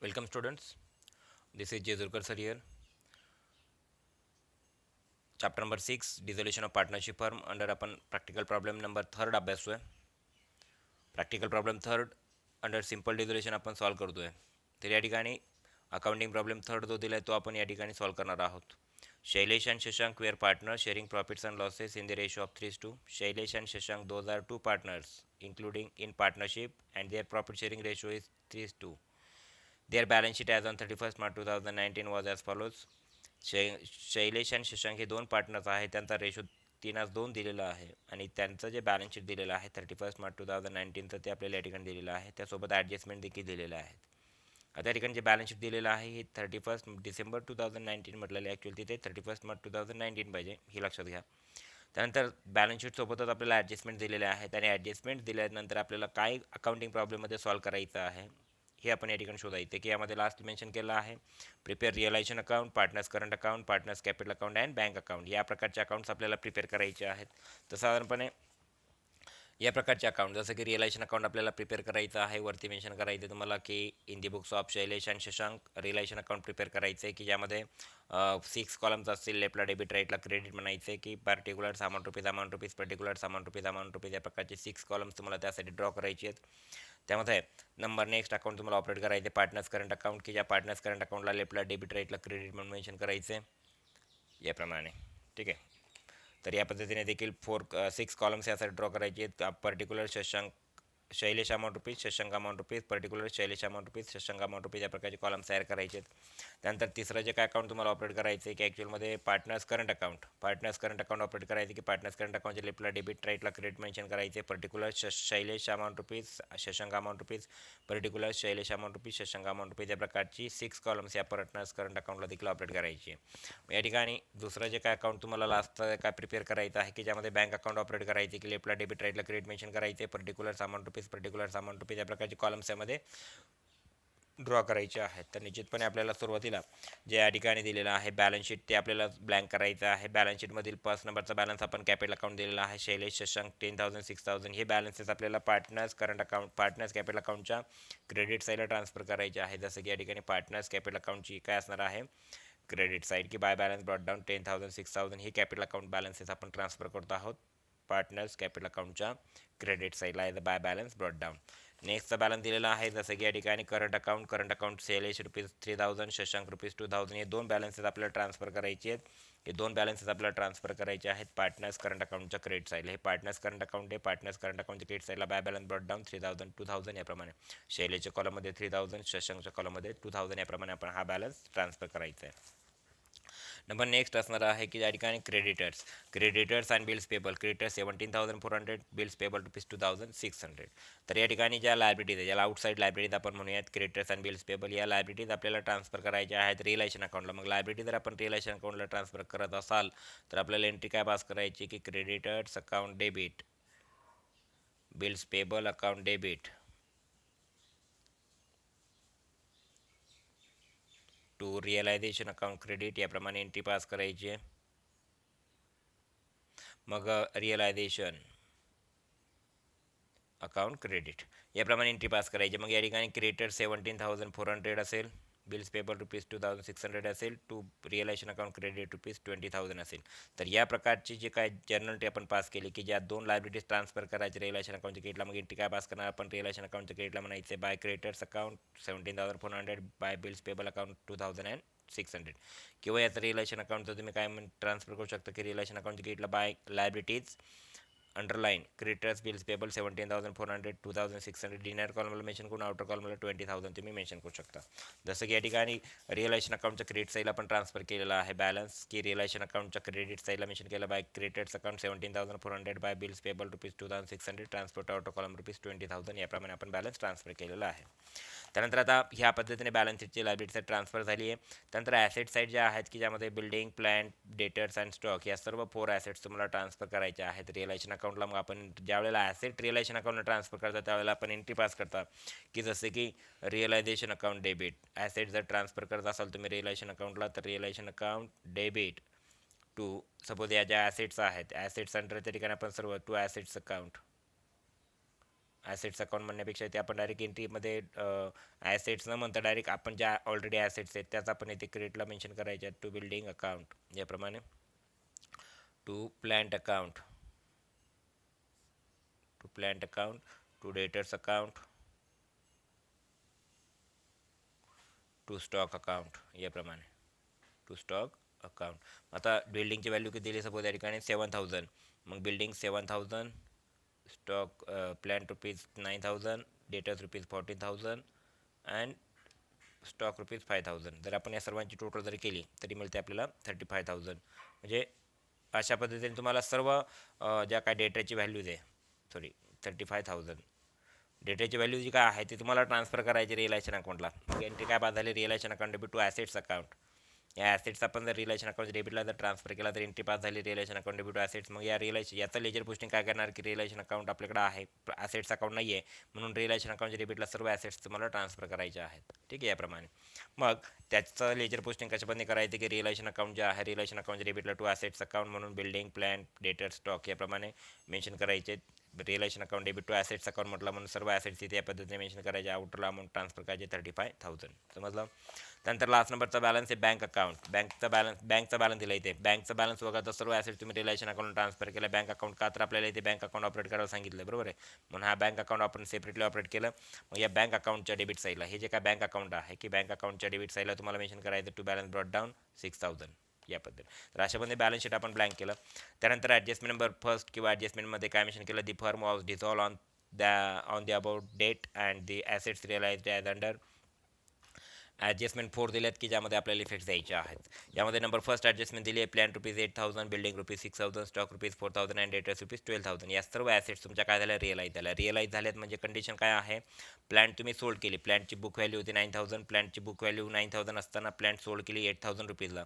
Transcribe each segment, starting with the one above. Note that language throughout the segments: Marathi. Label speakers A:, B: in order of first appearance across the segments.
A: Welcome students, this is Jezurkar sir here. Chapter number 6 Dissolution of Partnership Firm under आपण practical problem number 3 अभ्यासतोय. Practical problem third under simple dissolution आपण सॉल्व करतोय. तर या ठिकाणी अकाउंटिंग प्रॉब्लेम थर्ड जो दिलाय तो आपण या ठिकाणी सॉल्व करणार आहोत. Shailesh and Shashank were partners sharing profits and losses in the ratio of 3:2. Shailesh and Shashank, those are two partners including in partnership and their profit sharing ratio is 3:2. Their balance sheet as on 31st March 2019 was as follows. Shailesh आणि शशांक हे दोन पार्टनर्स आहेत, त्यांचा रेशो 3:2 दिलेला आहे आणि त्यांचं जे बॅलन्स शीट दिलेलं आहे 31 मार्च 2019चं ते आपल्याला या ठिकाणी दिलेलं आहे. त्यासोबत ॲडजस्टमेंट देखील दिलेलं आहे. आता या ठिकाणी जे बॅलन्स शीट दिलेलं आहे हे 31 डिसेंबर 2019 म्हटलेलं आहे, ॲक्च्युअली तिथे 31 मार्च 2019 पाहिजे, हे लक्षात घ्या. त्यानंतर बॅलन्स शीटसोबतच आपल्याला ॲडजस्टमेंट दिलेले आहेत आणि ॲडजस्टमेंट दिल्यानंतर आपल्याला काय अकाउंटिंग प्रॉब्लेममध्ये सॉल्व करायचं आहे हे आपण या ठिकाणी शोधायचं की यामध्ये लास्ट मेन्शन केलं आहे prepare realisation account, partners current account, partners capital account and bank account या प्रकारचे अकाउंट्स आपल्याला प्रिपेअर करायचे आहेत. तर साधारणपणे या प्रकारचे अकाउंट जसं की रिअलायझेशन अकाउंट आपल्याला प्रिपेअर करायचं आहे. वरती मेन्शन करायचं तुम्हाला की in the books of Shailesh and Shashank realisation account prepare करायचं आहे की ज्यामध्ये 6 कॉलम्स असतील. लेफ्टला डेबिट, राईटला क्रेडिट म्हणायचं आहे की particular amount rupees particular amount rupees या प्रकारचे 6 कॉलम्स तुम्हाला त्यासाठी ड्रॉ करायचे आहेत. त्यामध्ये नंबर नेक्स्ट अकाउंट तुम्हाला ऑपरेट करायचे पार्टनर्स करंट अकाउंट की ज्या पार्टनर्स करंट अकाउंटला लेफ्टला डेबिट, राईटला क्रेडिट म्हणून मेन्शन करायचे याप्रमाणे. ठीक आहे. तर या पद्धतीने देखील 6 कॉलम्स यासाठी ड्रॉ करायचे आहेत. Particular Shashank Shailesh amount rupees, Shashank amount rupees, particular Shailesh amount rupees, Shashank amount rupees या प्रकारचे कॉलम्स तयार करायचे आहेत. त्यानंतर तिसरं जे काय अकाउंट तुम्हाला ऑपरेट करायचं आहे की ॲक्च्युअलमध्ये पार्टनर्स करंट अकाउंट ऑपरेट करायचे की पार्टनर्स करंट अकाउंटच्या लेफ्टला डेबिट, राईटला क्रेडिट मेन्शन करायचे. Particular Shailesh amount rupees, Shashank amount rupees, particular Shailesh amount rupees, Shashank amount rupees या प्रकारची 6 कॉलम्स या पार्टनर्स करंट अकाउंटला देखील ऑपरेट करायची. या ठिकाणी दुसरं जे काय अकाउंट तुम्हाला लास्ट काय प्रिपेअर करायचं आहे की ज्यामध्ये बँक अकाउंट ऑपरेट करायचे की लेफ्टला डेबिट, राईटला क्रेडिट मेन्शन करायचे. पर्टिक्युलर अमाऊंट रुपीज या प्रकारचे कॉलम्स यामध्ये ड्रॉ करायचे आहेत. तर निश्चितपणे आपल्याला सुरुवातीला जे या ठिकाणी दिलेलं आहे बॅलन्स शीट ते आपल्याला ब्लँक करायचं आहे. बॅलन्स शीटमधील फर्स्ट नंबरचा बॅलन्स आपण कॅपिटल अकाउंट दिलेला आहे शैलेश शशांक 10,000 6,000 हे बॅलन्सेस आपल्याला पार्टनर्स कॅपिटल अकाउंटच्या क्रेडिट साईडला ट्रान्सफर करायचे आहे. जसं की या ठिकाणी पार्टनर्स कॅपिटल अकाउंटची काय असणार आहे क्रेडिट साईड की बाय बॅलन्स ब्रॉट डाऊन 10,000 6,000 ही कॅपिटल अकाउंट बॅलन्सेस आपण ट्रान्सफर करतो आहोत पार्टनर्स कॅपिटल अकाउंटच्या क्रेडिट साईडला आहे बाय बॅलन्स ब्रॉट डाऊन. नेक्स्टचा बॅलन्स दिलेला आहे जसं की या ठिकाणी current account Shailesh rupees 3,000, Shashank rupees 2,000 हे दोन बॅलन्सेस आपल्याला ट्रान्सफर करायचे आहेत. हे दोन बॅलन्सेस आपल्याला ट्रान्सफर करायचे आहेत पार्टनर्स करंट अकाउंटच्या क्रेडिट साईडला. हे पार्टनर्स करंट अकाउंट आहे. पार्टनर्स करंट अकाउंटच्या क्रेडिट साईडला बाय बॅलन्स ब्रॉट डाऊन 3,000 2,000 याप्रमाणे. शैलेशच्या कॉलममध्ये 3,000, शशांकच्या कॉलममध्ये 2,000 याप्रमाणे आपण हा बॅलन्स ट्रान्सफर करायचा आहे. नंबर नेक्स्ट असणार आहे की या ठिकाणी creditors and bills payable. Creditors 17,400, bills payable rupees 2,600. तर या ठिकाणी ज्या लायबिलिटीज आहे ज्याला आउटसाईड लायबिलिटीज आपण म्हणूयात क्रेडिटर्स अँड बिल्स पेबल या लायबिलिटीज आपल्याला ट्रान्सफर करायच्या आहेत रिअलायझेशन अकाउंटला. मग लायबिलिटी जर आपण रिअलायझेशन अकाउंटला ट्रान्सफर करत असाल तर आपल्याला एंट्री काय पास करायची की creditors account debit, bills payable account debit to realisation account credit याप्रमाणे एंट्री पास करायची आहे. मग रिअलायझेशन अकाउंट क्रेडिट याप्रमाणे एंट्री पास करायची. मग या ठिकाणी क्रेडिटर 17,400 असेल, बिल्स पेबल रुपीज 2,600 असेल, to realisation account credit rupees 20,000 असेल. तर या प्रकारची जे काय जर्नल एंट्री आपण पास केली की ज्या दोन लायबिलिटीज ट्रान्सफर करायचे रिअलायझेशन अकाउंटच्या क्रेडिटला, मग एंट्री काय पास करणार आपण रिअलायझेशन अकाउंटच्या क्रेडिटला म्हणायचे by creditors account 17,400 by bills payable account 2,600. किंवा याचं रिअलायझेशन अकाउंटचं तुम्ही काय ट्रान्सफर करू शकता की रिअलायझेशन अकाउंटच्या क्रेडिटला by liabilities underline creditors bills payable 17,400 2,600 inner कॉलमला मेन्शन करून आउटर कॉलमला 20,000 तुम्ही मेन्शन करू शकता. जसं की या ठिकाणी रिअलायझेशन अकाउंटच्या क्रेडिट साईडला आपण ट्रान्सफर केलेला आहे बॅलन्स की रिअलायझेशन अकाउंटच्या क्रेडिट साईडला मेन्शन केलं by creditors account 17,400 by bills payable rupees 2,600 transfer to outer column rupees 20,000 याप्रमाणे आपण बॅलन्स ट्रान्सफर केलेला आहे. त्यानंतर आता ह्या पद्धतीने बॅलन्स शीटची लायबिलिटी साईड ट्रान्सफर झाली आहे. त्यानंतर ॲसेट साईड ज्या आहेत की ज्यामध्ये building, plant, debtors and stock या सर्व 4 ॲसेट्स तुम्हाला ट्रान्सफर करायचे आहेत रिअलायझेशन अकाउंटला. मग आपण ज्यावेळेला ॲसेट रिअलायझेशन अकाउंटला ट्रान्सफर करता त्यावेळेला आपण एंट्री पास करता की जसे की रिअलायझेशन अकाउंट डेबिट. ॲसेट जर ट्रान्सफर करत असाल तुम्ही रिअलायझेशन अकाउंटला तर realisation account debit to suppose या ज्या ॲसेट्स आहेत ॲसेट्स अंडर त्या ठिकाणी आपण सर्व to assets account assets account म्हणण्यापेक्षा इथे आपण डायरेक्ट एंट्रीमध्ये ॲसेट्स न म्हणता डायरेक्ट आपण ज्या ऑलरेडी ॲसेट्स आहेत त्याच आपण इथे क्रेडिटला मेन्शन करायच्या टू बिल्डिंग अकाउंट, याप्रमाणे to plant account, to plant account, to debtors account, to stock account, याप्रमाणे टू स्टॉक अकाउंट. आता बिल्डिंगची व्हॅल्यू किती दिली सपोज या ठिकाणी 7000, मग building 7000, stock plan rupees 9000, debtors rupees 14000 and stock rupees 5000. जर आपण या सर्वांची टोटल जर केली तरी मिळते आपल्याला 35,000. म्हणजे अशा पद्धतीने तुम्हाला सर्व ज्या काय डेटाची व्हॅल्यूज आहे, सॉरी 35,000 डेटाची व्हॅल्यू जी काय आहे ती तुम्हाला ट्रान्सफर करायची रिअलायझेशन अकाउंटला. मग एंट्री काय बाद झाली, realisation account debit to assets account. या ॲसेट्स आपण जर रिलेशन अकाउंट डेबिटला जर ट्रान्सफर केला तर एंट्री पास झाली relation account debit to assets. मग या रिलेशन याचं लेजर पोस्टिंग काय करणार की रिलेशन अकाउंट आपल्याकडे आहे, ॲसेट्स अकाउंट नाही आहे, म्हणून रिलेशन अकाउंट डेबिटला सर्व ॲसेट्स तुम्हाला ट्रान्सफर करायचे आहेत. ठीक आहे, याप्रमाणे मग त्याचं लेजर पोस्टिंग कशापद्धतीने करायचं की रिलेशन अकाउंट जे आहे रिलेशन अकाउंट डेबिटला टू ॲसेट्स अकाउंट म्हणून बिल्डिंग प्लॅन डेटर स्टॉक याप्रमाणे मेन्शन करायचे. Relation account debit to assets account म्हटलं म्हणून सर्व ॲसेट्स इथे या पद्धतीने मेन्शन करायचे. आउटरला अमाऊंट ट्रान्सफर करायचे 35,000. समजलं. त्यानंतर लास्ट नंबरचा बॅलन्स आहे बँक अकाउंट. बँकचा बॅलन्स दिला इथे. बँकचा बॅलन्स वगळता सर्व ॲसेट तुम्ही रिलेशन अकाउंट ट्रान्सफर केला. बँक अकाउंट का तर आपल्याला इथे बँक अकाउंट ऑपरेट करायला सांगितलं, बरोबर आहे. म्हणून हा बँक अकाउंट आपण सेपरेटली ऑपरेट केलं. मग या बँक अकाउंटच्या डेबिट साईडला हे जे काय बँक अकाउंट आहे की बँक अकाउंटच्या डेबिट साईडला तुम्हाला मेन्शन करायचं टू बॅलन्स ब्रॉट डाऊन 6000 या पद्धती. तर अशामध्ये बॅलन्स शीट आपण ब्लँक केलं. त्यानंतर ॲडजस्टमेंट नंबर फर्स्ट किंवा ॲडजस्टमेंटमध्ये काय मेन्शन केलं, the firm was dissolve on the about date and the assets realised as under adjustment 4 दिलेत की ज्यामध्ये आपल्याला इफेक्ट द्यायचे आहेत. यामध्ये नंबर फर्स्ट ॲडजस्टमेंट दिली आहे plan rupees 8000, building rupees 6000, stock rupees 4000 and debtors rupees 12000. या सर्व ॲसेट्स तुमच्या काय झाल्या, रिअलाइज झाल्यात. म्हणजे कंडिशन काय आहे, प्लॅन तुम्ही सोल्ड केली, प्लॅनची बुक व्हॅल्यू होती 9000, प्लॅनची बुक व्हॅल्यू 9000 असताना प्लॅन सोल्ड केली 8000 रुपीजला.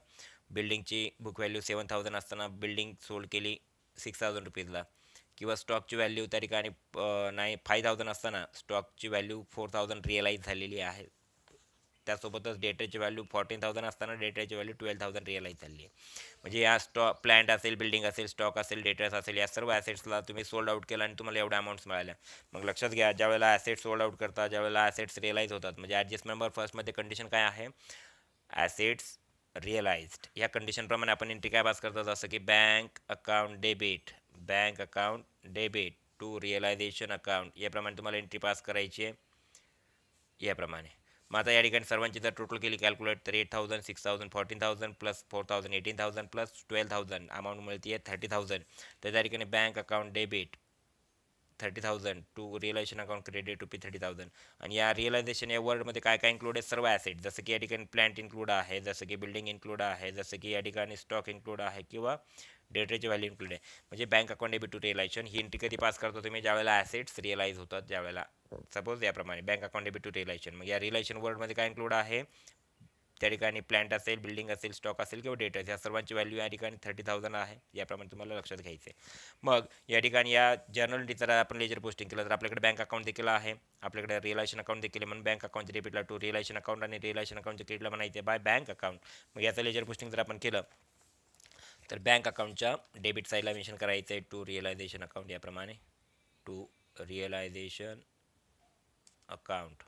A: बिल्डिंगची बुक व्हॅल्यू 7000 असताना बिल्डिंग सोल्ड केली 6000 रुपीजला. किंवा स्टॉकची व्हॅल्यू त्या ठिकाणी 5000 असताना स्टॉकची व्हॅल्यू 4000 रिअलाइज झालेली आहे. त्यासोबतच डेटाची व्हॅल्यू 14000 असताना डेटाची व्हॅल्यू 12000 रिअलाइज झाली आहे. म्हणजे या स्टॉक प्लॅन्ट असेल, बिल्डिंग असेल, स्टॉक असेल, डेटर्स असेल, या सर्व ॲसेट्सला तुम्ही सोल्ड आउट केला आणि तुम्हाला एवढ्या अमाऊंट्स मिळाल्या. मग लक्षात घ्या, ज्यावेळेला ॲसेट्स सोल्ड आउट करता, ज्यावेळेला ॲसेट्स रिअलाइज होतात, म्हणजे ॲडजस्टमेंट नंबर फर्स्टमध्ये कंडिशन काय आहे, ॲसेट्स रिअलाइज्ड. या कंडिशनप्रमाणे आपण एंट्री काय पास करतो, जसं की bank account debit to realisation account, याप्रमाणे तुम्हाला एंट्री पास करायची आहे. याप्रमाणे मग आता या ठिकाणी सर्वांची जर टोटल केली कॅल्क्युलेट तर 8000, 6000, 14000 प्लस 4000 18000 प्लस 12000 अमाऊंट मिळते आहे 30000. तर त्या ठिकाणी bank account debit 30000 to realisation account credit rupee 30000. आणि या रिअलायझेशन या वर्डमध्ये काय काय इन्क्लूड आहे, सर्व ॲसेट, जसं की या ठिकाणी प्लॅन्ट इन्क्लूड आहे, जसं की बिल्डिंग इन्क्लूड आहे, जसं की या ठिकाणी स्टॉक इन्क्लूड आहे किंवा डेटाची व्हॅल्यू इन्क्लूड आहे. म्हणजे bank account debit to realisation ही एंट्री कधी पास करतो तुम्ही, ज्यावेळेला ॲसेट्स रिअलाइज होतात, ज्यावेळेला सपोज याप्रमाणे bank account debit to realisation. मग या रिअलायझेशन वर्डमध्ये काय इन्क्लूड आहे, त्या ठिकाणी प्लॅन्ट असेल, बिल्डिंग असेल, स्टॉक असेल किंवा डेटर्स, या सर्वांची व्हॅल्यू या ठिकाणी 30000 आहे. याप्रमाणे तुम्हाला लक्षात घ्यायचं आहे. मग या ठिकाणी या जर्नल एंट्रीचं आपण लेजर पोस्टिंग केलं तर आपल्याकडे बँक अकाउंट देखील आहे, आपल्याकडे रिअलायझेशन अकाउंट देखील आहे. म्हणून बँक अकाउंटच्या डेबिटला टू रिअलायझेशन अकाउंट आणि रिअलायझेशन अकाउंटच्या क्रेडिटला म्हणायचे बाय बँक अकाउंट. मग याचं लेजर पोस्टिंग जर आपण केलं तर बँक अकाउंटच्या डेबिट साईडला मेन्शन करायचं आहे टू रिअलायझेशन अकाउंट, याप्रमाणे to realisation account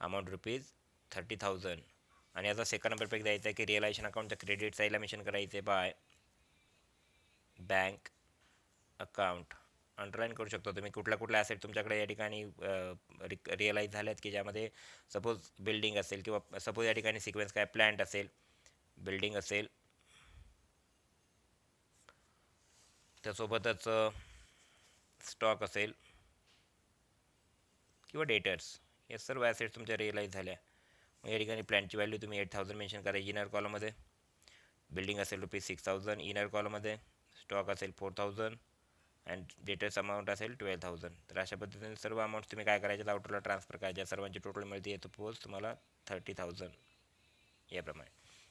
A: amount rupees 30000. आणि याचा सेकंड नंबर पैकी द्यायचा आहे की रिअलायझेशन अकाउंटच्या क्रेडिट साईडला मेन्शन करायचे बाय बँक अकाउंट. अंडरलाईन करू शकतो तुम्ही कुठल्या ॲसेट तुमच्याकडे या ठिकाणी रिअलाइज झाल्यात की ज्यामध्ये सपोज बिल्डिंग असेल किंवा सपोज या ठिकाणी सिक्वेन्स काय प्लॅन्ट असेल, बिल्डिंग असेल, त्यासोबतच स्टॉक असेल किंवा डेटर्स, हे सर्व ॲसेट्स तुमच्या रिअलाइज झाल्या. मग या ठिकाणी प्लॅनची व्हॅल्यू तुम्ही 8000 मेन्शन करायची इनर कॉलममध्ये, बिल्डिंग असेल रुपीज 6000 इनर कॉलममध्ये, स्टॉक असेल 4000 अँड डेटर्स अमाऊंट असेल 12000. तर अशा पद्धतीने सर्व अमाऊंट तुम्ही काय करायचे, आउटरला ट्रान्सफर करायच्या. सर्वांची टोटल मिळते सपोज तुम्हाला 30000 याप्रमाणे.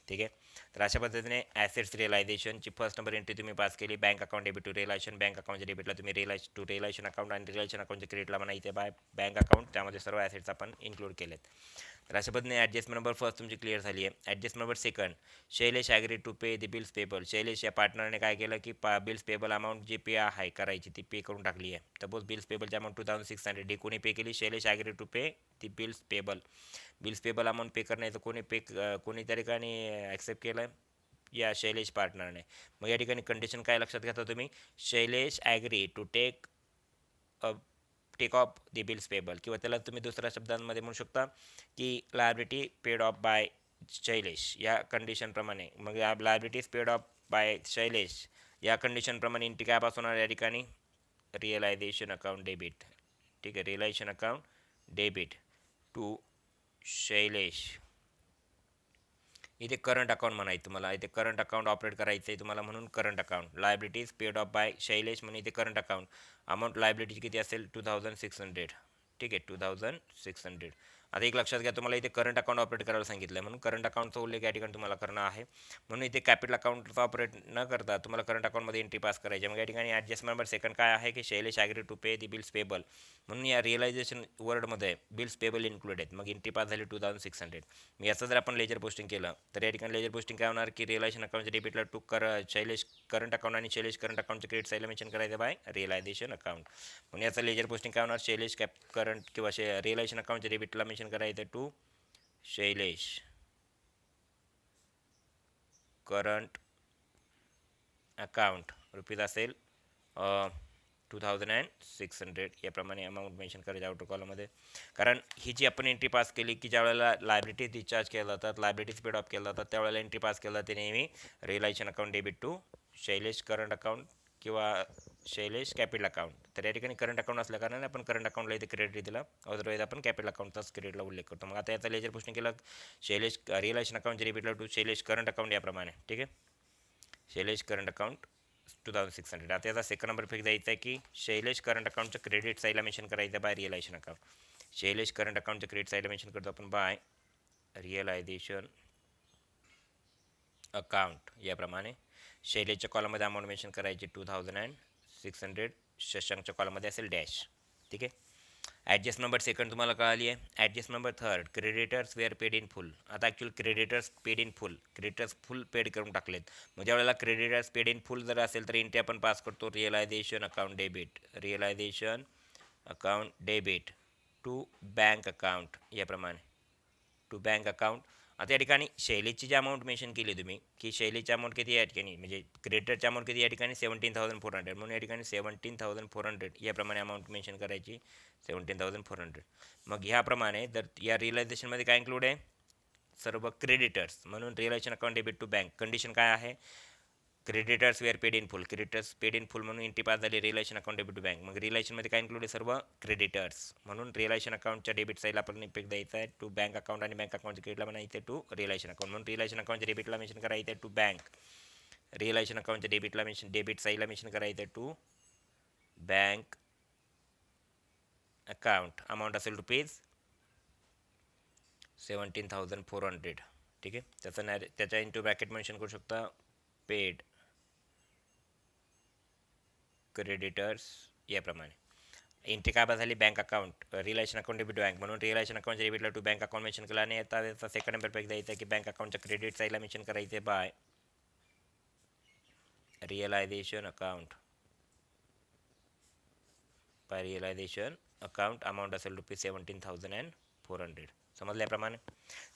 A: ठीक आहे. तर अशा पद्धतीने ॲसेट्स रिअलायझेशनची फर्स्ट नंबर एंट्री तुम्ही पास केली. Bank account debit to realisation, bank अकाउंटच्या डेबिटला तुम्ही रिअलायझेशन अकाउंट आणि रिअलायझेशन अकाउंटच्या क्रेडिटला म्हणायचे बाय बँक अकाउंट. त्यामध्ये सर्व ॲसेट्स आपण इन्क्लूड केलेत. तर अशा पद्धतीने ॲडजस्टमेंट नंबर फर्स्ट तुमची क्लिअर झाली आहे. Adjustment number second, Shailesh agree to pay the bills payable. Shailesh या पार्टनरने काय केलं की बिल्स पेबल अमाऊंट जी पे आहे करायची ती पे करून टाकली आहे. सपोज बिल्स पेबलची अमाऊंट 2600 ही कोणी पे केली? Shailesh agree to pay the bills payable. Bills payable amount pay करण्याचं कोणी त्या ठिकाणी ॲक्सेप्ट केलं या शैलेश पार्टनरने. मग या ठिकाणी कंडिशन काय लक्षात घेता तुम्ही? Shailesh agree to take off the bills payable, किंवा त्याला तुम्ही दुसऱ्या शब्दांमध्ये म्हणू शकता की liability paid off by Shailesh या कंडिशनप्रमाणे. मग या liabilities paid off by Shailesh या कंडिशनप्रमाणे एंट्री काय पास होणार या ठिकाणी? Realisation account debit. ठीक आहे, realisation account debit to Shailesh. इथे करंट अकाउंट म्हणायचं तुम्हाला, इथे करंट अकाउंट ऑपरेट करायचं आहे तुम्हाला, म्हणून current account. Liabilities paid off by Shailesh म्हणून इथे करंट अकाउंट. अमाऊंट लायबिलिटीची किती असेल? 2600. ठीक आहे, 2600. आता एक लक्षात घ्या, तुम्हाला इथे करंट अकाउंट ऑपरेट करायला सांगितलं आहे, म्हणून करंट अकाउंटचा उल्लेख या ठिकाणी तुम्हाला करणं आहे. म्हणून इथे कॅपिटल अकाउंटचा ऑपरेट न करता तुम्हाला करंट अकाउंटमध्ये एंट्री पास करायची. मग या ठिकाणी ॲडजस्टमेंट नंबर सेकंड काय आहे की Shailesh agree to pay the bills payable, म्हणून या रिअलायझेशन वर्डमध्ये बिल्स पेबल इन्क्लूड आहेत. मग एंट्री पास झाली 2600. मग याचं जर आपण लेजर पोस्टिंग केलं तर या ठिकाणी लेजर पोस्टिंग काय होणार की रिअलायझेशन अकाउंटच्या डेबिटला शैलेश करंट अकाउंट आणि शैलेश करंट अकाउंटच्या क्रेडिट साईडला मेन्शन करायचं बाय रिअलायझेशन अकाउंट. म्हणून याचं लेजर पोस्टिंग काय होणार? शैलेश करंट किंवा रिअलायझेशन अकाउंटच्या डेबिटला मेन्शन करायचं to Shailesh current account rupees असेल 2600 याप्रमाणे अमाऊंट मेन्शन करायची आउटर कॉलममध्ये. कारण ही जी आपण एंट्री पास केली की ज्या वेळेला लायबिलिटीज डिस्चार्ज केल्या जातात, लायबिलिटीज पेड ऑफ केल्या जातात, त्यावेळेला एंट्री पास केलं जाते नेहमी realisation account debit to Shailesh current account किंवा शैलेश कॅपिटल अकाउंट. तर या ठिकाणी करंट अकाउंट असल्या कारणाने आपण करंट अकाउंटला इथे क्रेडिट दिला, अदरवाईज आपण कॅपिटल अकाउंटचाच क्रेडिटला उल्लेख करतो. मग आता याचा लेजर पोस्टिंग केलं शैलेश रिअलायझेशन अकाउंटच्या डेबिटला टू शैलेश करंट अकाउंट याप्रमाणे. ठीक आहे, शैलेश करंट अकाउंट 2600. आता याचा सेकंड नंबर फिक्स द्यायचा आहे की शैलेश करंट अकाउंटच्या क्रेडिट साईडला मेन्शन करायचं by realisation account. Shailesh current अकाउंटच्या क्रेडिट साईडला मेन्शन करतो आपण बाय रिअलायझेशन अकाउंट याप्रमाणे. शैलेशच्या कॉलममध्ये अमाऊंट मेन्शन करायची 2600, शशांकच्या कॉलममध्ये असेल डॅश. ठीक आहे, ॲडजस्ट नंबर सेकंड तुम्हाला कळाली आहे. Adjust number third, creditors were paid in full. आता actually creditors paid in full, creditors full paid करून टाकलेत. मग ज्यावेळेला क्रेडिटर्स पेड इन फुल जर असेल तर एंट्री आपण पास करतो realisation account debit, realisation account debit to bank account याप्रमाणे, टू बँक अकाउंट. आता या ठिकाणी शैलेशची जी अमाऊंट मेन्शन केली तुम्ही की शैलेशची अमाऊंट किती या ठिकाणी, म्हणजे क्रेडिटरची अमाऊंट किती या ठिकाणी 17,400, म्हणून या ठिकाणी 17,400 याप्रमाणे अमाऊंट मेन्शन करायची 17,400. मग ह्याप्रमाणे जर या रिअलायझेशनमध्ये काय इन्क्लूड आहे? सर्व क्रेडिटर्स, म्हणून realisation account debit to bank. Condition काय आहे? Creditors were paid in full, creditors paid in full म्हणून एंट्री पास झाली realisation account debit to bank. मग रिअलायझेशनमध्ये काय इन्क्लूड आहे? सर्व क्रेडिटर्स, म्हणून रिअलायझेशन अकाउंटच्या डेबिट साईडला आपण इफेक्ट द्यायचा आहे टू बँक अकाउंट आणि बँक अकाउंटच्या क्रेडिटला म्हणायचं टू रिअलायझेशन अकाउंट. म्हणून रिअलायझेशन अकाउंटच्या डेबिटला मेन्शन करायचं टू बँक, रिअलायझेशन अकाउंटच्या डेबिटला डेबिट साईडला मेन्शन करायचं टू बँक अकाउंट. अमाऊंट असेल रुपीज 17,400. ठीक आहे, त्याच्या इंटू ब्रॅकेट मेन्शन करू शकता पेड क्रेडिटर्स याप्रमाणे. एंट्री काय झाली? Bank account, realisation account debit bank, म्हणून रिअलायझेशन अकाउंटच्या डेबिटला टू बँक अकाउंट मेन्शन केला. आणि आता याचा सेकंड नंबर पैकी द्यायचा की बँक अकाउंटच्या क्रेडिट साईडला मेन्शन करायचे by realisation account, by realisation account. Amount असेल रुपीज 17,400. समजल्याप्रमाणे.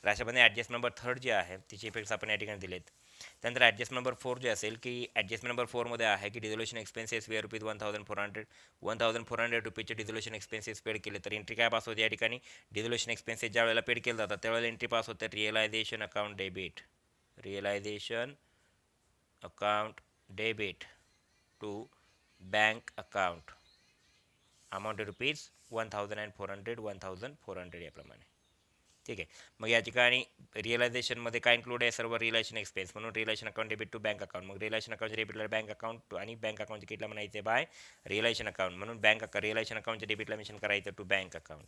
A: तर अशाप्रमाणे ॲडजस्ट नंबर थर्ड जे आहे तिचे इफेक्ट्स आपण या ठिकाणी दिलेत. त्यानंतर ॲडजस्ट नंबर 4 जे असेल की ॲडजस्टमेंट नंबर 4मध्ये आहे की डिझोल्युशन एक्सपेन्सेस वेअर रुपीज 1,400 रुपीजचे डिझोल्युशन एक्सपेन्सेस पेड केले तर एंट्री काय पास होते या ठिकाणी? डिझोल्युशन एक्सपेन्सेस ज्या वेळेला पेड केले जातात त्यावेळेला एंट्री पास होते realisation account debit, realisation account debit to bank account. Amount rupees 1,400 याप्रमाणे. ठीक आहे, मग या ठिकाणी रिअलायझेशनमध्ये काय इन्क्लूड आहे? सर्व रिअलायझेशन एक्सपेन्स, म्हणून realisation account debit to bank account. मग रिअलायझेशन अकाउंटच्या डेबिटला बँक अकाउंट आणि बँक अकाउंटच्या किटला म्हणायचे बाय रिअलायझेशन अकाउंट, म्हणून रिअलायझेशन अकाउंटच्या डेबिटला मेन्शन करायचं टू बँक अकाउंट,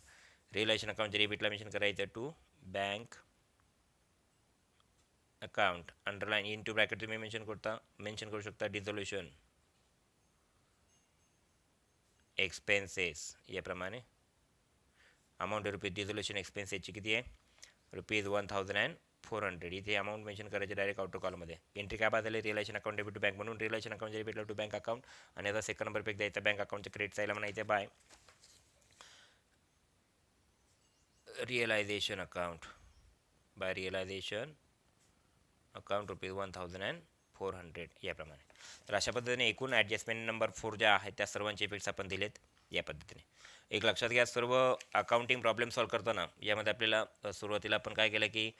A: रिअलायझेशन अकाउंटच्या डेबिटला मेन्शन करायचं to bank account. Underline in to bracket तुम्ही मेन्शन करू शकता डिझोल्युशन एक्सपेन्सेस याप्रमाणे. अमाऊंट रुपीज डिझोल्युशन एक्सपेन्सेसची किती आहे? ₹1,400. इथे अमाऊंट मेन्शन करायचे डायरेक्ट आउटर कॉलमध्ये. एंट्री काय बदलली, relation account debit to bank म्हणून relation account debit to bank account, आणि आता सेकंड नंबर पेक द्यायचा बँक अकाउंटच्या क्रेडिट साईडला म्हणायचं by realisation account, by realisation account ₹1,400 याप्रमाणे. तर अशा पद्धतीने एकूण ॲडजस्टमेंट नंबर 4 ज्या आहेत त्या सर्वांचे इफेक्ट्स आपण दिलेत या पद्धतीने. एक लक्षात घ्या, सर्व अकाउंटिंग प्रॉब्लेम सॉल्व करताना यामध्ये आपल्याला सुरुवातीला आपण काय केलं की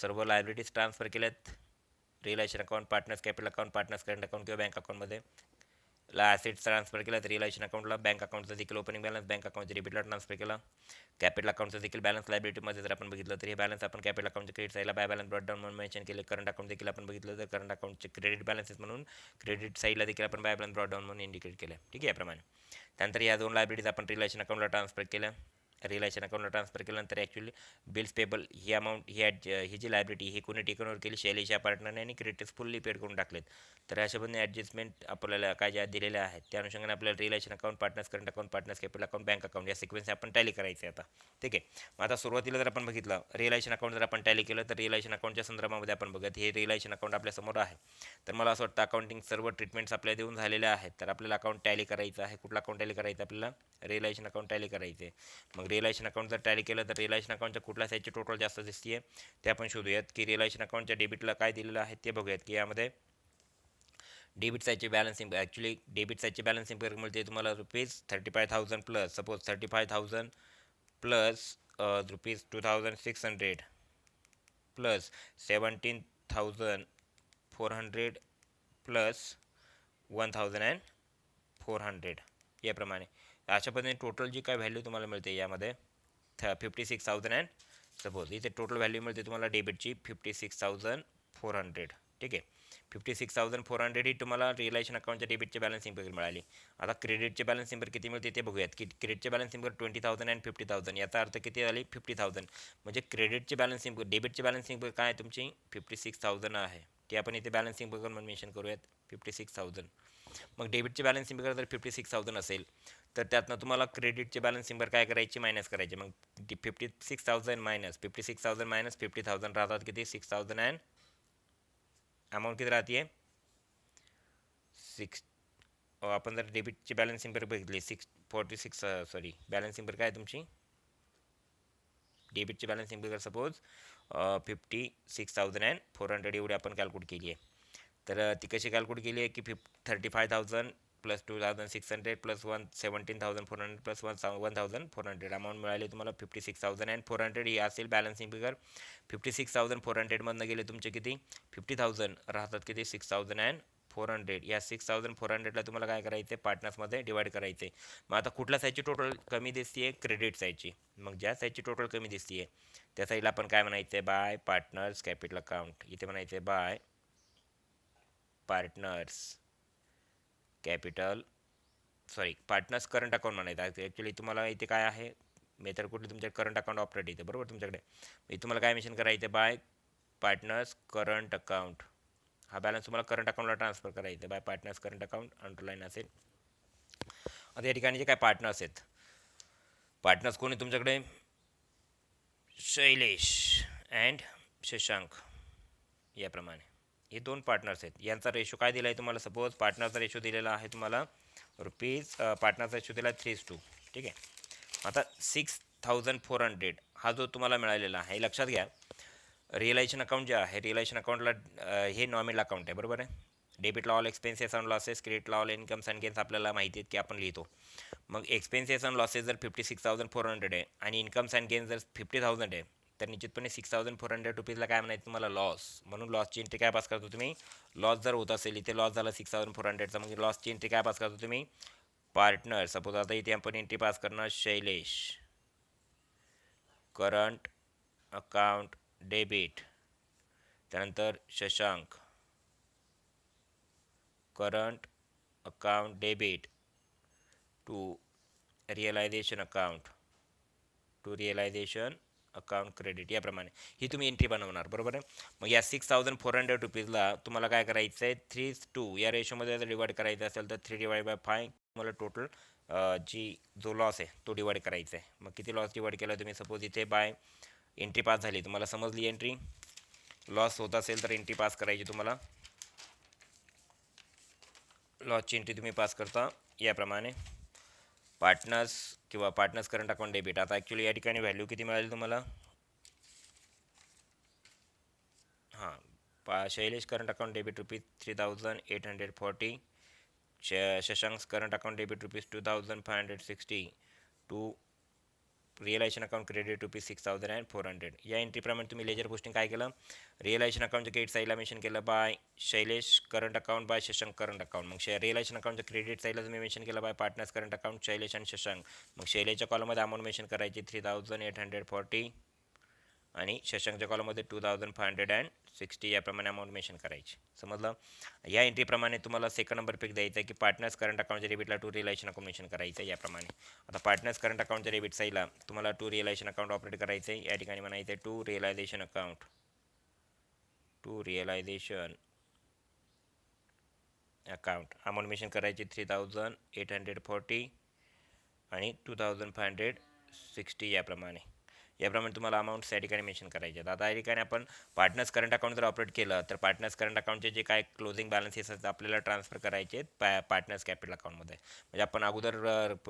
A: सर्व लायबिलिटीज ट्रान्सफर केल्यात realisation account, partners capital account, partners current account किंवा बँक अकाउंटमध्ये. ॲसेट्स ट्रान्सफर केला तर रिलेशन अकाउंटला, बँक अकाउंटचा देखील ओपनिंग बॅलन्स बँक अकाउंटच्या डेबिटला ट्रान्सफर केला. कॅपिटल अकाउंटचा देखील बॅलन्स लायबिलिटीमध्ये जर आपण बघितलं तर हे बॅलन्स आपण कॅपिटल अकाउंटच्या क्रेडिट साईडला बाय बॅलन्स ब्रॉड डाऊन म्हणून मेन्शन केले. करंट अकाउंट देखील आपण बघितलं तर करंट अकाउंटचे क्रेडिट बॅलन्सेस म्हणून क्रेडिट साईडला देखील आपण बाय बॅलन्स ब्रॉड डाऊन म्हणून इंडिकेट केलं. ठीक आहे, याप्रमाणे. त्यानंतर या दोन लायबिलिटीज आपण रिलेशन अकाउंटला ट्रान्सफर केल्या. रिलेशन अकाउंटला ट्रान्सफर केल्यानंतर ॲक्च्युली बिल्स पेबल ही अमाऊंट ही जी लायबिलिटी ही कोणी टेकन ओव्हर केली, शैलेश या पार्टनरने, आणि क्रेडिटर्स फुल्ली पेड करून टाकलेत. तर अशा पद्धतीने ॲडजस्टमेंट आपल्याला काय ज्या दिलेल्या आहेत त्या अनुषंगाने आपल्याला realisation account, partners current account, partners capital account, bank account या सिक्वेन्स आपण टॅली करायचे आता. ठीक आहे. मग आता सुरुवातीला जर आपण बघितलं रिलेशन अकाउंट जर आपण टॅली केलं तर रिलेशन अकाउंटच्या संदर्भामध्ये आपण बघत हे रिलेशन अकाउंट आपल्यासमोर आहे. तर मला असं वाटतं अकाउंटिंग सर्व ट्रीटमेंट्स आपल्याला देऊन झालेल्या आहेत. तर आपल्याला अकाउंट टॅली करायचं आहे. कुठला अकाउंट टॅली करायचं आपल्याला? रिलेशन अकाउंट टॅली करायचे. मग रिलेशन अकाउंट जर टॅली केलं तर रिलेशन अकाउंटच्या कुठल्या साईजची टोटल जास्त दिसते ते आपण शोधूयात. की रिलेशन अकाउंटच्या डेबिटला काय दिलेलं आहे ते बघूयात. की यामध्ये डेबिट साईडचे बॅलन्सिंग, ॲक्च्युली डेबिट साईडचे बॅलन्सिंग मिळते तुम्हाला ₹35,000 plus, suppose 35,000 plus ₹2,600 plus 17,400 plus 1,400 याप्रमाणे. अशा पद्धतीने टोटल जी काय व्हॅल्यू तुम्हाला मिळते यामध्ये 56,000 सपोज इथे टोटल व्हॅल्यू मिळते तुम्हाला डेबिटची 56,400. ठीक आहे, 56,400 ही तुम्हाला रिलेशन अकाउंटच्या डेबिटचे बॅलन्सिंग पर मिळाली. आता क्रेडिटचे बॅलन्सिंग पर किती मिळते ते बघूयात. की क्रेडिटचे बॅलन्सिंग पर 20,000 आणि 50,000, याचा अर्थ किती झाली 50,000. म्हणजे क्रेडिटचे बॅलन्सिंग पर, डेबिटचे बॅलन्सिंग पर काय तुमची 56,000 आहे. ते आपण इथे बॅलन्सिंग पर म्हणून मेन्शन करूयात 56,000. मग डेबिटचे बॅलन्सिंग पर जर 56,000 असेल तर त्यातनं तुम्हाला क्रेडिटचे बॅलन्सिंग पर काय करायची, मायनस करायचे. मग 56,000 मायनस 56,000 मायनस 50,000 राहतात किती 6,000 अँड अमाऊंट किती राहते 6. आपण जर डेबिटची बॅलन्सिंग पर बघितली 646 सॉरी बॅलन्सिंग पर काय तुमची डेबिटची बॅलन्सिंग पर सपोज 56,400 एवढी आपण कॅल्क्युलेट केली आहे. तर ती कशी कॅल्क्युलेट केली आहे की 35,000 प्लस 2,600 प्लस 17,400 प्लस 1,400 अमाऊंट मिळाली तुम्हाला 56,400. ही असेल बॅलन्सिंग फिगर. 56,400मधनं गेले तुमचे किती 50,000 राहतात किती 6,400. या 6,400ला तुम्हाला काय करायचं पार्टनर्समध्ये डिवाईड करायचे. मग आता कुठल्या साईजची टोटल कमी दिसते क्रेडिट साईजची. मग ज्या साईजची टोटल कमी दिसते त्या साईडला आपण काय म्हणायचं बाय पार्टनर्स कॅपिटल अकाउंट. इथे म्हणायचं bye partners capital partners current account म्हणायचं. ॲक्च्युली तुम्हाला इथे काय आहे मेथड कुठली तुमच्या करंट अकाउंट ऑपरेट येते बरोबर तुमच्याकडे. मी तुम्हाला काय मेन्शन करायचं बाय पार्टनर्स करंट अकाउंट. हा बॅलन्स तुम्हाला करंट अकाउंटला ट्रान्सफर करायचं bye partners current account underline असेल. आता या ठिकाणी जे काय पार्टनर्स आहेत, पार्टनर्स कोणी तुमच्याकडे शैलेश अँड शशांक याप्रमाणे हे दोन पार्टनर्स आहेत. यांचा रेशो काय दिला आहे तुम्हाला, सपोज पार्टनरचा रेशो दिलेला आहे तुम्हाला पार्टनरचा रेशो दिला 3:2. ठीक आहे. आता 6,400 हा जो तुम्हाला मिळालेला आहे लक्षात घ्या. रिअलायझेशन अकाउंट जे आहे रिअलायझेशन अकाउंटला हे नॉमिनल अकाउंट आहे बरोबर आहे. डेबिटला ऑल एक्सपेन्सेस अँड लॉसेस, क्रेडिटला ऑल इन्कम्स अँड गेन्स आपल्याला माहिती आहेत की आपण लिहितो. मग एक्सपेन्सेस अँड लॉसेस जर 56,400 आहे आणि इन्कम्स अँड गेन्स जर 50,000 आहे तर निश्चितपणे 6,400 रुपीजला काय म्हणायचं तुम्हाला लॉस. म्हणून लॉसची एंट्री काय पास करतो तुम्ही. लॉस जर होत असेल इथे लॉस झाला 6,400चा मग लॉसची एंट्री काय पास करतो तुम्ही पार्टनर. सपोज आता इथे आपण एंट्री पास करणार शैलेश करंट अकाउंट डेबिट, त्यानंतर Shashank current account debit to realisation account credit याप्रमाणे ही तुम्ही एंट्री बनवणार बरोबर आहे. मग या 6,400 रुपीजला तुम्हाला काय करायचं आहे 3:2 या रेशोमध्ये जर डिवाईड करायचं असेल तर 3/5 तुम्हाला टोटल जो लॉस आहे तो डिवाईड करायचा आहे. मग किती लॉस डिवाईड केला तुम्ही, सपोज इथे बाय एंट्री पास झाली, तुम्हाला समजली एंट्री. लॉस होत असेल तर एंट्री पास करायची तुम्हाला. लॉसची एंट्री तुम्ही पास करता याप्रमाणे. पार्टनर्स किंवा पार्टनर्स करंट अकाउंट डेबिट. आता ॲक्च्युली या ठिकाणी व्हॅल्यू किती मिळाली तुम्हाला. हां, Shailesh current account debit rupees 3840. Shashank current account debit rupees 2560. To realisation account credit rupees 6400. या एंट्रीप्रमाणे तुम्ही लेजर पोस्टिंग काय केलं, रिअलायझेशन अकाउंटच्या क्रेडिट साईडला मेन्शन केलं by Shailesh current account by Shashank current account. मग रिअलायझेशन अकाउंटच्या क्रेडिट साईडला तुम्ही मेन्शन केलं by partners current account Shailesh आणि शशांक. मग शैलेशच्या कॉलममध्ये अमाऊंट मेन्शन करायची 3840 आणि शशांकच्या कॉलममध्ये 2560 याप्रमाणे अमाऊंट मेन्शन करायची. समजलं. या एंट्रीप्रमाणे तुम्हाला सेकंड नंबर पिक द्यायचा आहे की पार्टनर्स करंट अकाउंटच्या डेबिटला टू रिअलायझेशन अकाउंट मेन्शन करायचं आहे याप्रमाणे. आता पार्टनर्स करंट अकाउंटच्या डेबिट साईडला तुम्हाला टू रिअलायझेशन अकाउंट ऑपरेट करायचं आहे. या ठिकाणी म्हणायचं आहे to realisation account. To realisation account amount mention करायची 3840 आणि 2560 याप्रमाणे. तुम्हाला अमाऊंट्स या ठिकाणी मेन्शन करायचे आहेत. आता या ठिकाणी आपण पार्टनर्स करंट अकाउंट जर ऑपरेट केलं तर पार्टनर्स करंट अकाउंटचे जे काय क्लोजिंग बॅलन्सेस आहेत आपल्याला ट्रान्सफर करायचे आहेत पार्टनर्स कॅपिटल अकाउंटमध्ये. म्हणजे आपण अगोदर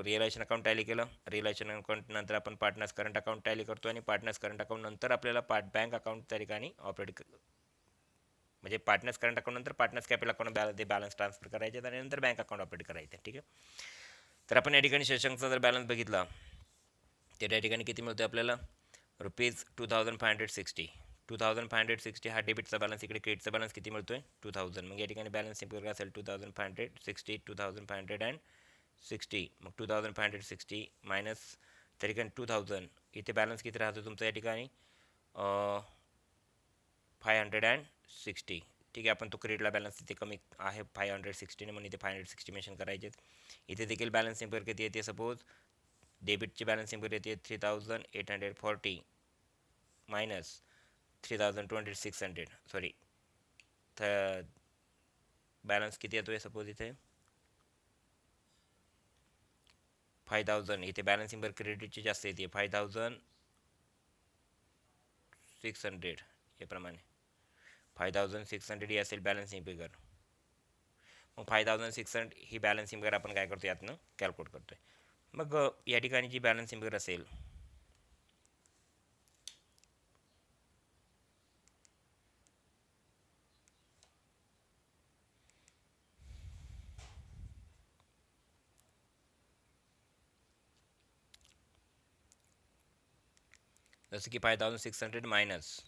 A: रिअलायझेशन अकाउंट टॅली केलं, रिअलायझेशन अकाउंट नंतर आपण पार्टनर्स करंट अकाउंट टॅली करतो आणि पार्टनर्स करंट अकाउंट नंतर आपल्याला बँक अकाउंट त्या ठिकाणी ऑपरेट म्हणजे पार्टनर्स करंट अकाउंट नंतर पार्टनर्स कॅपिटल अकाउंट ते बॅलन्स ट्रान्सफर करायचे आणि नंतर बँक अकाउंट ऑपरेट करायचे. ठीक आहे. तर आपण या ठिकाणी शशांकचा जर बॅलन्स बघितला तर या ठिकाणी किती मिळतो आपल्याला रुपीज 2560. 2560 हा डेबिटचा बॅलन्स, इकडे क्रेडिटचा बॅलन्स किती मिळतो आहे 2000. मग या ठिकाणी बॅलन्स सिम्पल काय असेल 2560 2560. मग 2560 मायनस त्या ठिकाणी 2000. इथे बॅलन्स किती राहतो तुमचा या ठिकाणी 560. ठीक आहे. आपण तो क्रेडिटला बॅलन्स इथे कमी आहे 560 म्हणून इथे 560 मेन्शन करायचे. इथे देखील बॅलन्स सिम्पल किती येते सपोज डेबिटची बॅलन्स सिम्पल येते 3840 मायनस 3200 सॉरी बॅलन्स किती येतो आहे सपोज इथे 5000. इथे बॅलन्स सिम्पल क्रेडिटची जास्त येते 5600 याप्रमाणे 5600 ही असेल बॅलन्सिंग फिगर. मग 5600 ही बॅलन्सिंग फिगर आपण काय करतो यातनं कॅल्क्युलेट करतो आहे. मग या ठिकाणी जी बॅलन्सिंग फिगर असेल जसं की 5600 मायनस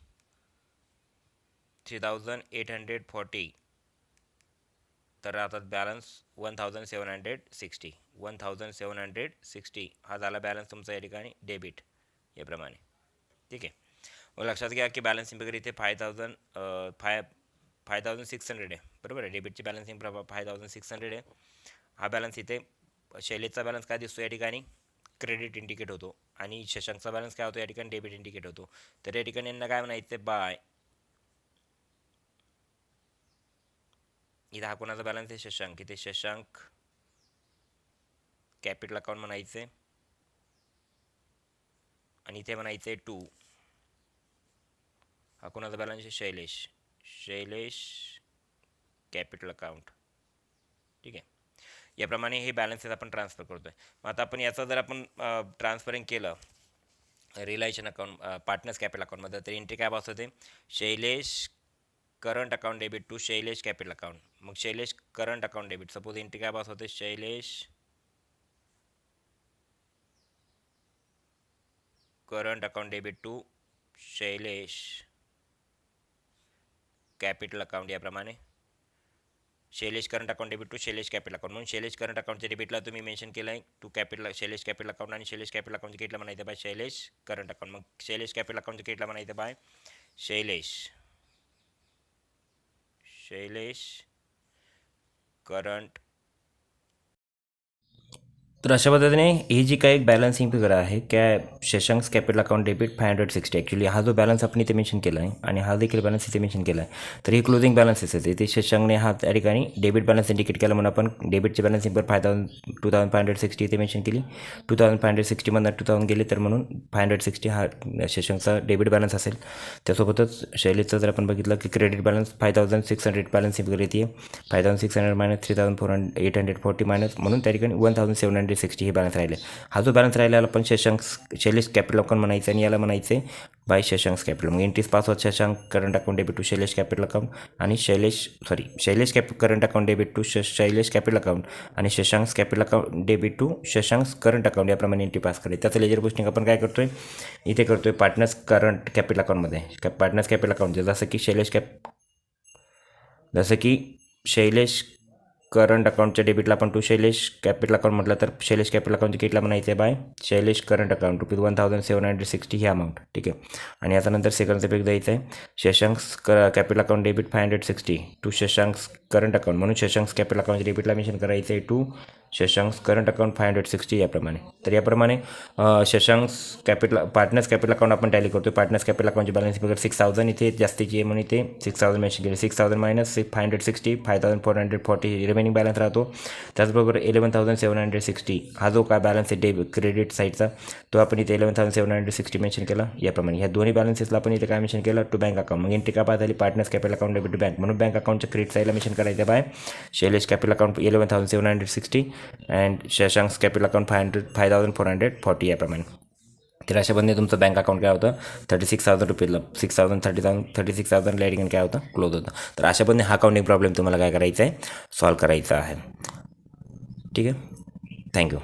A: 3840 तर आता बॅलन्स 1760. 1760 हा झाला बॅलन्स तुमचा या ठिकाणी डेबिट याप्रमाणे. ठीक आहे. मग लक्षात घ्या की बॅलन्सिंग वगैरे इथे 5600 आहे बरोबर आहे. डेबिटची बॅलन्सिंग 5600 आहे. हा बॅलन्स इथे शैलेशचा बॅलन्स काय दिसतो या ठिकाणी क्रेडिट इंडिकेट होतो आणि शशांकचा बॅलन्स काय होतो या ठिकाणी डेबिट इंडिकेट होतो. तर या ठिकाणी यांना काय म्हणायचं बाय इथं हा कोणाचा बॅलन्स आहे शशांक. इथे शशांक कॅपिटल अकाउंट म्हणायचे आणि इथे म्हणायचे टू हा कोणाचा बॅलन्स आहे शैलेश कॅपिटल अकाउंट. ठीक आहे. याप्रमाणे हे बॅलन्सेस आपण ट्रान्सफर करतो आहे. मग आता आपण याचा जर आपण ट्रान्सफरिंग केलं रिलायझेशन अकाउंट पार्टनर्स कॅपिटल अकाउंटमध्ये तर एंट्री काय पास होते Shailesh current account debit to Shailesh capital account. मग Shailesh current account debit suppose entry काय पास होते Shailesh current account debit to Shailesh capital account याप्रमाणे Shailesh current account debit to Shailesh capital account. म्हणून शैलेश करंट अकाउंटच्या डेबिटला तुम्ही मेन्शन केलं आहे to capital Shailesh capital account आणि शैलेश कॅपिटल अकाउंटच्या क्रेडिटला म्हणायचं बाय शैलेश करंट अकाउंट. मग शैलेश कॅपिटल अकाउंटच्या क्रेडिटला म्हणायचं बाय शैलेश करंट तर अशा पद्धतीने ही जी काही बॅलन्सिंग फिगर आहे Shashank's capital account debit 560 actually हा जो बॅलन्स आपण इथे मेन्शन केला आहे आणि हा देखील बॅलन्स इथे मेन्शन केला आहे. तर ही क्लोजिंग बॅलन्सेस आहे. ते शशांकने हा त्या ठिकाणी डेबिट बॅलन्स इंडिकेट केला म्हणून आपण डेबिटचे बॅलन्सिंग पर 2560 इथे मेन्शन केली. 2560 मधनं 2000 गेले तर म्हणून 560 हा शशांकचा डेबिट बॅलन्स असेल. त्यासोबतच शैलेशचं जर आपण बघितलं की क्रेडिट बॅलन्स 5600 बॅलन्सिंग फिगर येते. 5600 मायनस 3840 मायनस म्हणून त्या ठिकाणी 1760 हे बॅलन्स राहिले. हा जो बॅलन्स राहिला आपण शैलेश कॅपिटल अकाउंट म्हणायचं आणि याला म्हणायचे बाय शशांक्स कॅपिटल. मग एंट्रीज पास होत Shashank current account debit to Shailesh capital account आणि Shailesh current account debit to Shailesh capital account आणि Shashank's capital account debit to Shashank's current account याप्रमाणे एंट्री पास करायची. त्याचं लेजर पोस्टिंग आपण काय करतोय इथे करतोय पार्टनर्स करंट कॅपिटल अकाउंटमध्ये. पार्टनर्स कॅपिटल अकाउंट जसं की शैलेश करंट अकाउंटच्या डेबिटला आपण टू शैलेश कॅपिटल अकाउंट म्हटलं तर शैलेश कॅपिटल अकाउंटच्या किटला म्हणायचं आहे by Shailesh current account rupees 1760 ही अमाऊंट. ठीक आहे. आणि याच्यानंतर सेकंडचं पेक द्यायचं आहे Shashank's capital account debit 560 to Shashank's current account म्हणून शशांक्स कॅपिटल अकाउंटच्या डेबिटला मेन्शन करायचं आहे टू शशांक्स करंट अकाउंट 560 याप्रमाणे. तर याप्रमाणे शशांक्स पार्टनर्स कॅपिटल अकाउंट आपण टॅली करतो. पार्टनर्स कॅपिटल अकाउंटची बॅलन्स फिगर 6000 इथे जास्तीची आहे म्हणून इथे 6000 मेन्शन केले. 6000 मायनस 560 5440 रिमेनिंग बॅलन्स राहतो. त्याचबरोबर 11760 हा जो काय बॅलन्स आहे क्रेडिट साईडचा तो आपण इथे 11760 मेन्शन केला. याप्रमाणे ह्या दोन्ही बॅलन्सेसला आपण इथे काय मेन्शन केलं टू बँक अकाउंट. मग एंट्री का पास झाली partners capital account debit to bank म्हणून बँक अकाउंटच्या क्रेडिट साईडला मेन्शन करायचं by Shailesh capital account 11760 and Shashank's capital account 5440 याप्रमाणे. तर अशा पद्धतीने तुमचं बँक अकाउंट काय होतं 36,000 रुपीजला 36,000 लाईट काय होतं क्लोज होतं. तर अशा पद्धतीने हा अकाउंटिंग प्रॉब्लेम तुम्हाला काय करायचा आहे सॉल्व्ह करायचा आहे. ठीक आहे. थँक्यू.